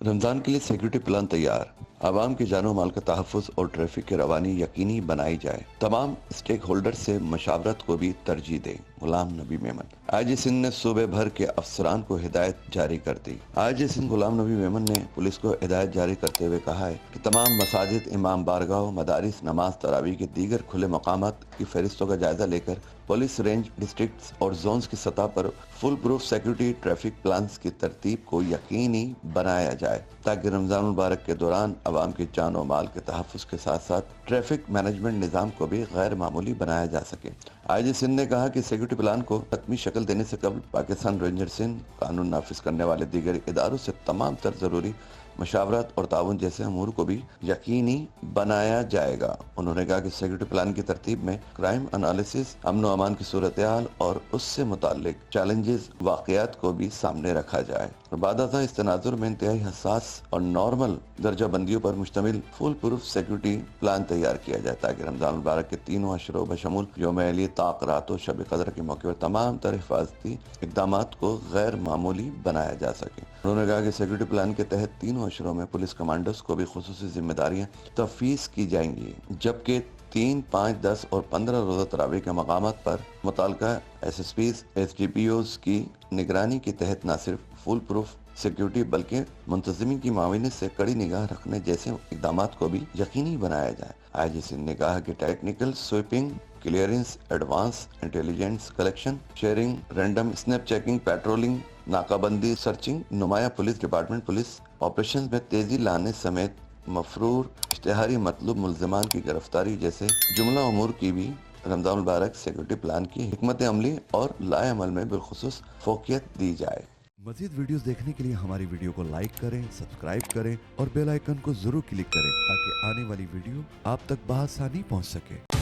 रमज़ान के लिए security plan तैयार। आवाम की जानो माल का तहफ़्फ़ुज़ और ट्रैफिक की रवानी यकीनी बनाई जाए। तमाम स्टेक होल्डर्स से मशावरत को भी तरजीह दें। गुलाम नबी मेमन। आईजी सिंध ने सूबे भर के अफसरान को हिदायत जारी कर दी। आईजी सिंध गुलाम नबी मेमन ने पुलिस को हिदायत जारी करते हुए कहा है कि तमाम मसाजिद, इमाम बारगाह, मदारिस, नमाज तरावी के दीगर खुले मकामात की फहरिस्तों का जायजा लेकर पुलिस रेंज, डिस्ट्रिक्ट्स और जोन्स की सतह पर full proof security traffic plans की तरतीब को यकीनी बनाया जाए ताकि रमजान मुबारक के दौरान अवाम की जान और माल के तहफ़्फ़ुज़ के साथ साथ ट्रैफिक मैनेजमेंट निज़ाम को भी गैर मामूली बनाया जा सके। आईजी सिंध ने कहा कि सिक्योरिटी प्लान को हतमी शक्ल देने से कबल पाकिस्तान रेंजर सिंध कानून नाफिज करने वाले दीगर इदारों से तमाम तर जरूरी मशावरत और ताउन जैसे अमूर को भी यकीनी बनाया जाएगा। उन्होंने कहा कि सिक्योरिटी प्लान की तरतीब में क्राइम एनालिसिस, अमन व अमान की सूरत हाल और उससे मुताल्लिक चैलेंजेस, वाक़यात को भी सामने रखा जाए और बादशाह इस तनाजुर में इंतहाई हसास और नॉर्मल दर्जा बंदियों पर मुश्तमिल फुल प्रूफ सिक्योरिटी प्लान तैयार किया जाए ताकि रमजान मुबारक के तीनों अशरों बशमूल यौम अली, ताक, रात और शब कदर के मौके पर तमाम तरह हिफाजती इक़दाम को गैर मामूली बनाया जा सके। उन्होंने कहा कि सिक्योरिटी प्लान के तहत तीनों अशरों में पुलिस कमांडर्स को भी खुसूसी जिम्मेदारियां तफवीज़ की जाएंगी, जबकि 3, 5, 10 और 15 रोज़ा तरावी के मकामात पर मुताल्लिका SSPs, SDPOs की निगरानी के तहत न सिर्फ फुल प्रूफ सिक्योरिटी बल्कि मुंतज़िमीन की माविनत से कड़ी निगाह रखने जैसे इक़दाम को भी यकीनी बनाया जाए। आईजी सिंध ने कहा कि technical sweeping, clearance, advance intelligence collection, sharing, random snap checking, patrolling, नाकाबंदी, सर्चिंग, नुमाया पुलिस डिपार्टमेंट पुलिस ऑपरेशन में तेजी लाने समेत मफरूर इश्तिहारी मतलूब मुल्ज़िमान की गिरफ्तारी जैसे जुमला उमूर की भी रमज़ान मुबारक सिक्योरिटी प्लान की हिकमत अमली और लाए अमल में बिलखुसूस फोकियत दी जाए। मज़ीद वीडियोस देखने के लिए हमारी वीडियो को लाइक करें, सब्सक्राइब करें और बेल आइकन को जरूर क्लिक करें ताकि आने वाली वीडियो आप तक बआसानी पहुंच सके।